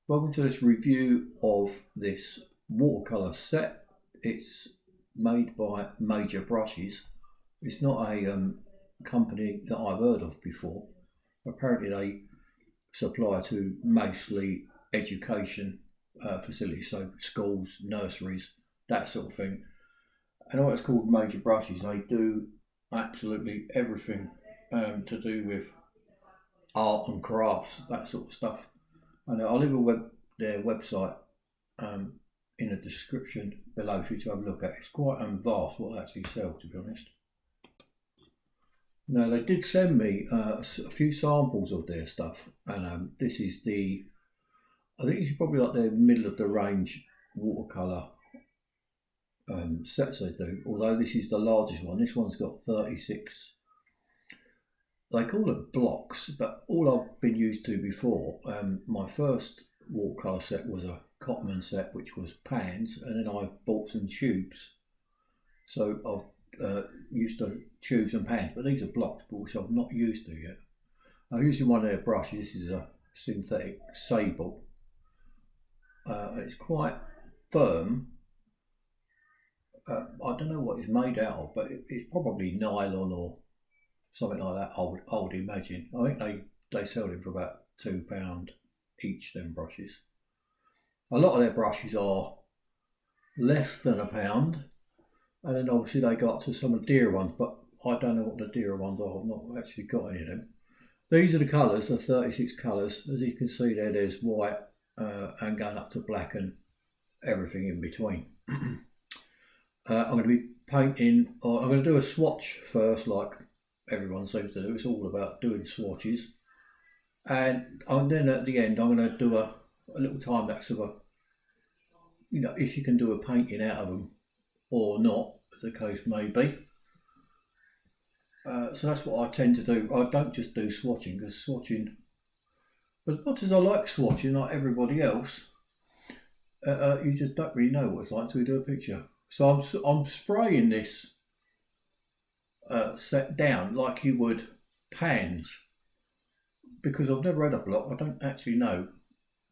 Welcome to this review of this watercolour set. It's made by Major Brushes. It's not a company that I've heard of before. Apparently they supply to mostly education facilities, so schools, nurseries, that sort of thing. And all it's called Major Brushes. They do absolutely everything to do with art and crafts, that sort of stuff. And I'll leave their website in the description below for you to have a look at. It's quite vast what they actually sell, to be honest. Now, they did send me a few samples of their stuff, and this is I think it's probably like their middle of the range watercolour sets they do, although this is the largest one. This one's got 36. They call it blocks, but all I've been used to before, my first watercolour set was a Cotman set, which was pans, and then I bought some tubes. So I've used to tubes and pans, but these are blocks, which I've not used to yet. I'm using one of their brushes. This is a synthetic sable, and it's quite firm. I don't know what it's made out of, but it's probably nylon or something like that, I would imagine. I think they sell them for about £2 each, them brushes. A lot of their brushes are less than £1, and then obviously they got to some of the dearer ones, but I don't know what the dearer ones are. I've not actually got any of them. These are the colours, the 36 colours. As you can see there's white and going up to black and everything in between. I'm going to be painting, or I'm going to do a swatch first, like everyone seems to do. It's all about doing swatches, and then at the end I'm going to do a little time lapse of if you can do a painting out of them or not, as the case may be. So that's what I tend to do. I don't just do swatching, because swatching, as much as I like swatching like everybody else, you just don't really know what it's like until you do a picture. So I'm spraying this set down like you would pans, because I've never had a block. I don't actually know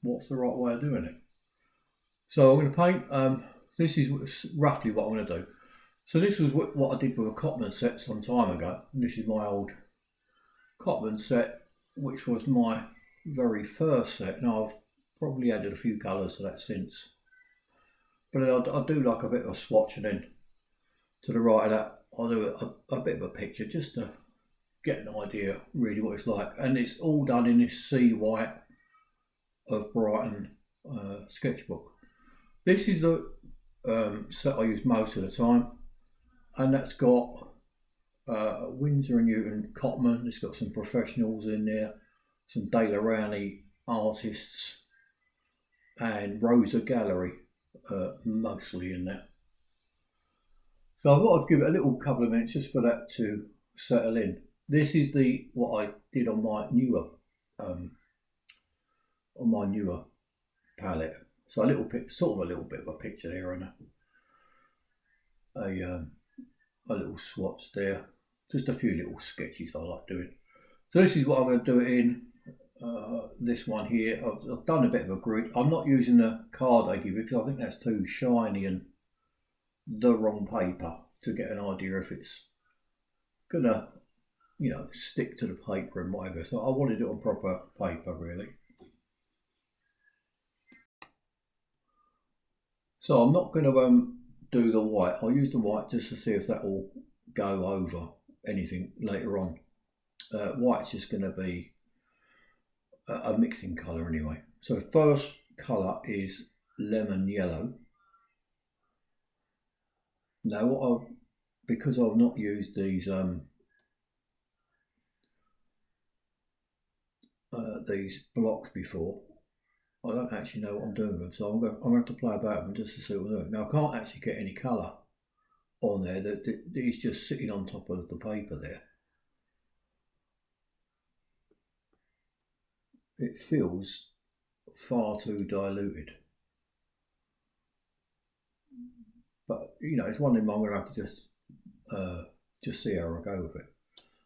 what's the right way of doing it. So I'm going to paint. This is roughly what I'm going to do. So this was what I did with a Cotman set some time ago. And this is my old Cotman set, which was my very first set. Now I've probably added a few colours to that since. But then I do like a bit of a swatch, and then to the right of that I'll do a bit of a picture just to get an idea really what it's like. And it's all done in this sea white of Brighton Sketchbook. This is the set I use most of the time, and that's got Winsor & Newton Cotman. It's got some professionals in there, some Rowney artists, and Rosa Gallery mostly in there. So I thought I'd give it a little couple of minutes just for that to settle in. This is what I did on my newer palette. So sort of a little bit of a picture there, and a little swatch there. Just a few little sketches I like doing. So this is what I'm going to do it in. This one here, I've done a bit of a grid. I'm not using the card they give you, because I think that's too shiny and the wrong paper to get an idea if it's gonna stick to the paper and whatever. So I wanted it on proper paper, really. So I'm not going to do the white. I'll use the white just to see if that will go over anything later on. White's just going to be a mixing colour anyway. So the first colour is lemon yellow. Now because I've not used these blocks before, I don't actually know what I'm doing with them, so I'm going to have to play about with them just to see what I'm doing. Now I can't actually get any colour on there. It's just sitting on top of the paper there. It feels far too diluted, but it's one of them I'm going to have to just see how I go with it.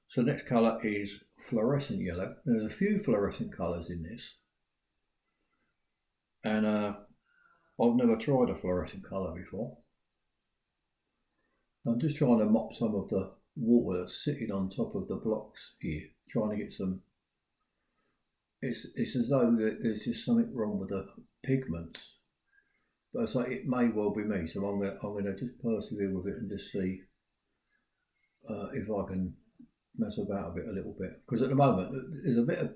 So the next colour is fluorescent yellow. There's a few fluorescent colours in this. and I've never tried a fluorescent colour before. I'm just trying to mop some of the water that's sitting on top of the blocks here, trying to get some. It's as though there's just something wrong with the pigments, but it's like it may well be me. So I'm gonna just persevere with it and just see if I can mess about a little bit. Because at the moment there's a bit of,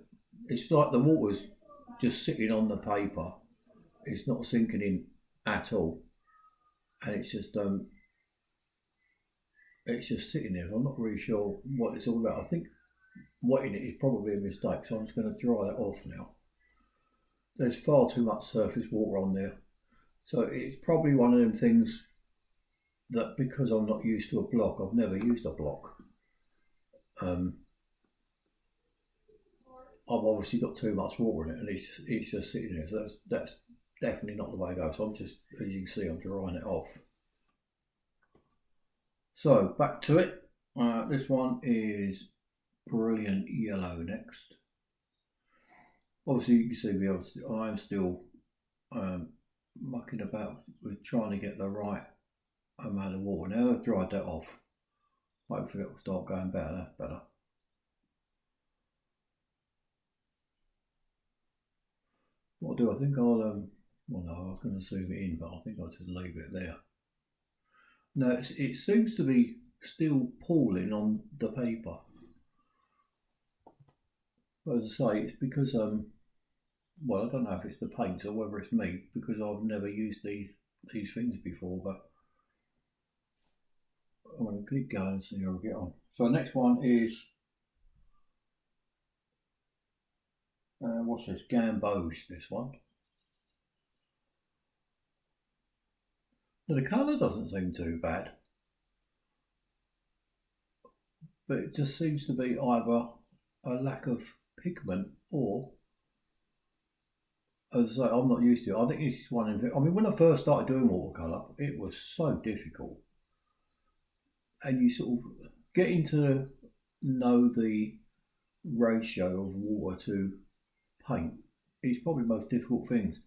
it's like the water's just sitting on the paper. It's not sinking in at all, and it's just sitting there. I'm not really sure what it's all about. I think wetting it is probably a mistake, so I'm just going to dry that off now. There's far too much surface water on there, so it's probably one of them things that, because I'm not used to a block, I've never used a block. I've obviously got too much water in it, and it's just sitting there. So that's definitely not the way to go. So I'm just, as you can see, I'm drying it off. So back to it. This one is brilliant yellow next. Obviously you can see I'm still mucking about with trying to get the right amount of water. Now I've dried that off, hopefully it will start going better. That's better. What I'll do, I think I'll well no, I was going to zoom it in, but I think I'll just leave it there. Now it seems to be still pooling on the paper. But as I say, it's because well, I don't know if it's the paint or whether it's me, because I've never used these things before, but I'm going to keep going and see how we get on. So the next one is what's this? Gamboge, this one. Now the colour doesn't seem too bad, but it just seems to be either a lack of pigment or, as I say, I'm not used to it. I think this is one of the, I mean, when I first started doing watercolour, it was so difficult, and you sort of getting to know the ratio of water to paint is probably the most difficult things.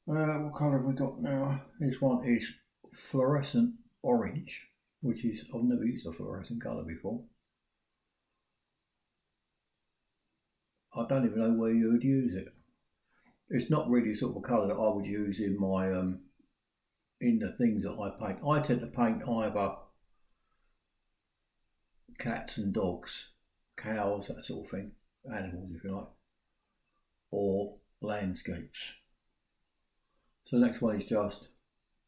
What colour have we got now? This one is fluorescent orange, which is, I've never used a fluorescent colour before. I don't even know where you would use it. It's not really sort of a colour that I would use in my in the things that I paint. I tend to paint either cats and dogs, cows, that sort of thing, animals if you like, or landscapes. So the next one is just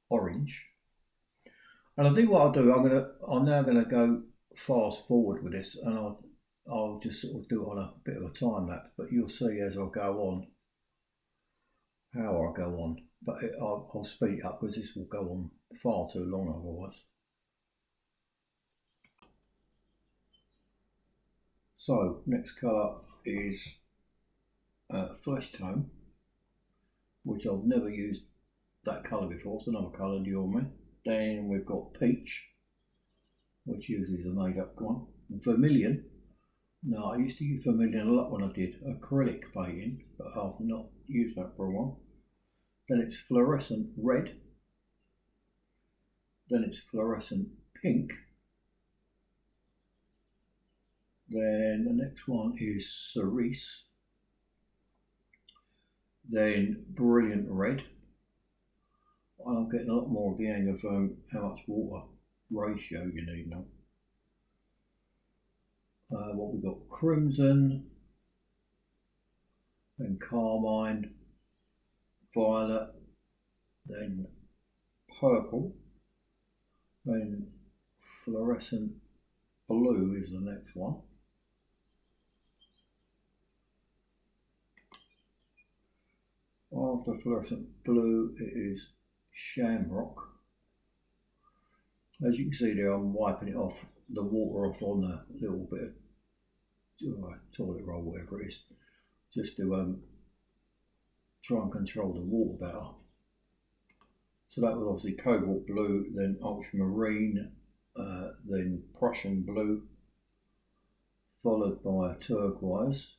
orange. And I think what I'll do, I'm now gonna go fast forward with this, and I'll just sort of do it on a bit of a time lapse, but you'll see as I go on how I go on. But I'll speed it up because this will go on far too long otherwise. So next colour is flesh tone, which I've never used that colour before. It's another colour due on me. Then we've got peach, which usually is a made up one. Vermilion. No, I used to use vermilion a lot when I did acrylic painting, but I've not used that for a while. Then it's fluorescent red. Then it's fluorescent pink. Then the next one is cerise. Then brilliant red. I'm getting a lot more of the hang of how much water ratio you need now. What we've got, crimson, then carmine, violet, then purple, then fluorescent blue is the next one. After fluorescent blue, it is shamrock. As you can see there, I'm wiping it off, the water off on a little bit of toilet roll, whatever it is, just to try and control the water better. So that was obviously cobalt blue, then ultramarine, then Prussian blue, followed by turquoise.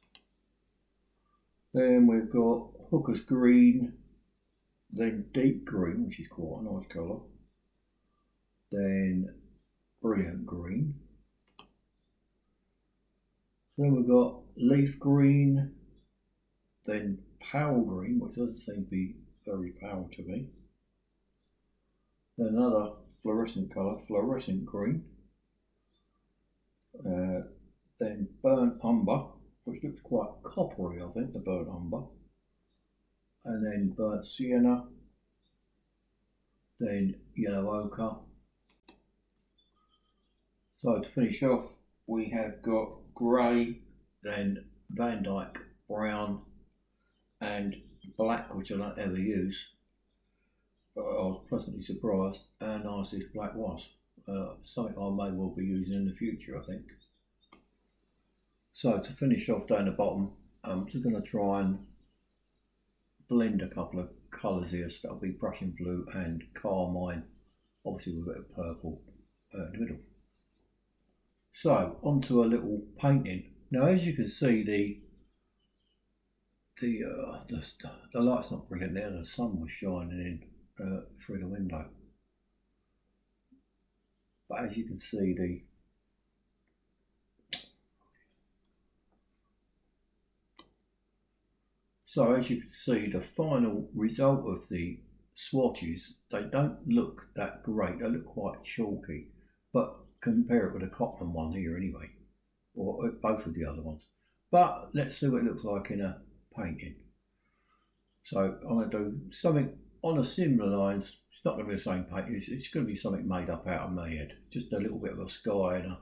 Then we've got hooker's green, then deep green, which is quite a nice colour, then brilliant green. Then we've got leaf green, then pale green, which doesn't seem to be very pale to me. Then another fluorescent colour, fluorescent green. Then burnt umber, which looks quite coppery, I think, the burnt umber. And then burnt sienna. Then yellow ochre. So to finish off, we have got grey, then Van Dyke brown, and black, which I don't ever use. But I was pleasantly surprised how nice this black was. Something I may well be using in the future, I think. So to finish off down the bottom, I'm just going to try and blend a couple of colours here. So that'll be Prussian blue and carmine, obviously with a bit of purple in the middle. So onto a little painting. Now, as you can see, the light's not brilliant there. The sun was shining in through the window, but as you can see, the final result of the swatches, they don't look that great. They look quite chalky, but compare it with the Cotton one here anyway, or both of the other ones. But let's see what it looks like in a painting. So I'm going to do something on a similar lines. It's not going to be the same painting. It's going to be something made up out of my head. Just a little bit of a sky and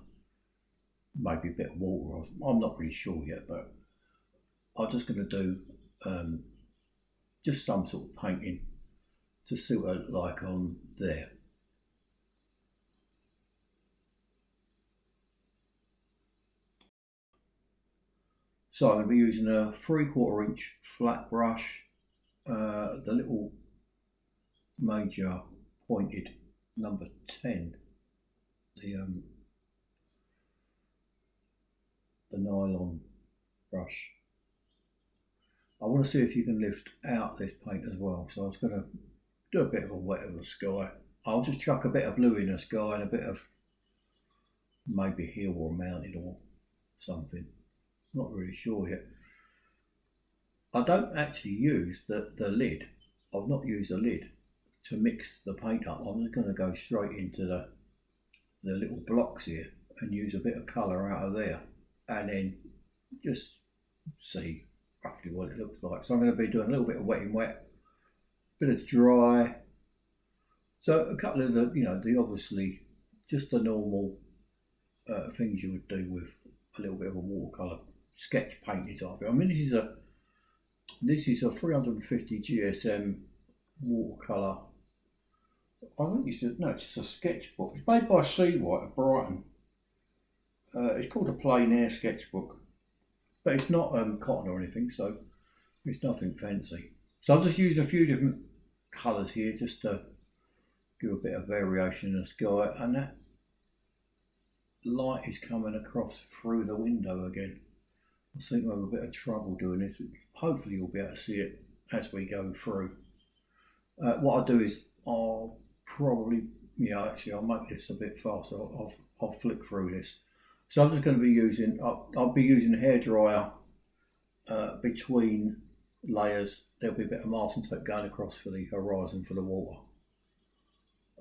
maybe a bit of water. I'm not really sure yet, but I'm just going to do just some sort of painting to see what I look like on there. So I'm going to be using a 3/4 inch flat brush, the little major pointed number 10, the nylon brush. I want to see if you can lift out this paint as well. So I was going to do a bit of a wet of the sky. I'll just chuck a bit of blue in the sky and a bit of maybe hill or mountain or something. Not really sure yet. I don't actually use the lid. I've not used the lid to mix the paint up. I'm just going to go straight into the little blocks here and use a bit of colour out of there, and then just see roughly what it looks like. So I'm going to be doing a little bit of wet in wet, a bit of dry. So a couple of the obviously just the normal things you would do with a little bit of a watercolour sketch painting type. I mean, this is a 350 GSM watercolour. I think it's just a sketchbook. It's made by Seawhite of Brighton. It's called a plein air sketchbook, but it's not cotton or anything, so it's nothing fancy. So I'll just use a few different colours here just to give a bit of variation in the sky, and that light is coming across through the window again. I seem to have a bit of trouble doing this. Hopefully you'll be able to see it as we go through. What I'll do is I'll probably, I'll make this a bit faster. I'll flick through this. So I'm just going to be using, I'll be using a hairdryer between layers. There'll be a bit of masking tape going across for the horizon for the water,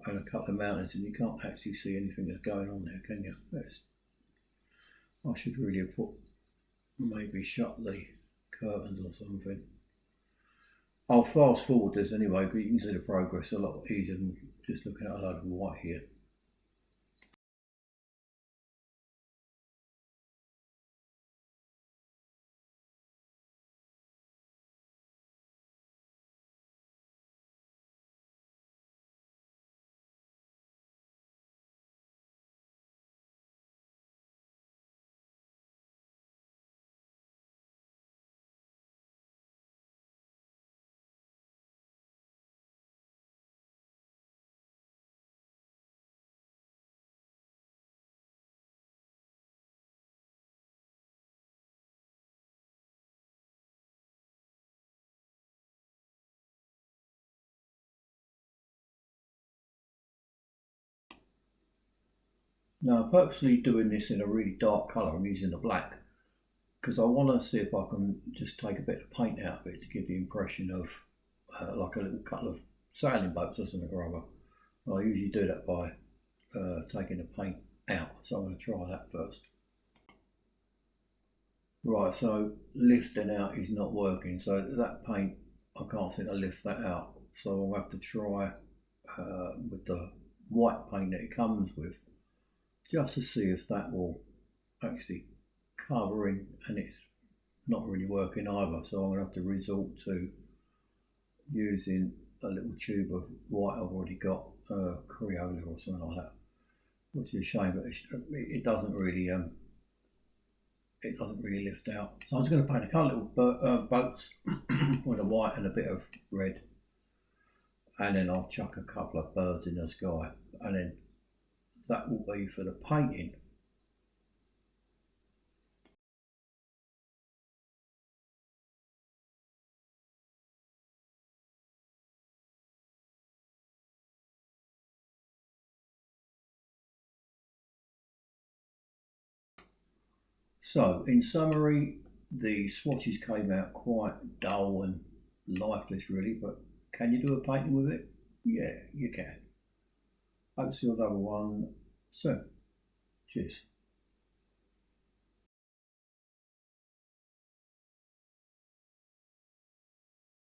and a couple of mountains, and you can't actually see anything that's going on there, can you? I should really have maybe shut the curtains or something. I'll fast forward this anyway, but you can see the progress a lot easier than just looking at a load of white here. Now I'm purposely doing this in a really dark colour. I'm using the black because I want to see if I can just take a bit of paint out of it to give the impression of like a little couple of sailing boats or something or other. I usually do that by taking the paint out, so I'm going to try that first. Right, so lifting out is not working, so that paint, I can't seem to lift that out, so I'll have to try with the white paint that it comes with, just to see if that will actually cover in, and it's not really working either, so I'm going to have to resort to using a little tube of white I've already got, Crayola or something like that, which is a shame, but it doesn't really lift out. So I'm just going to paint a couple little boats with a white and a bit of red, and then I'll chuck a couple of birds in the sky, and then that will be for the painting. So, in summary, the swatches came out quite dull and lifeless really, but can you do a painting with it? Yeah, you can. Hope to see another one soon. Cheers.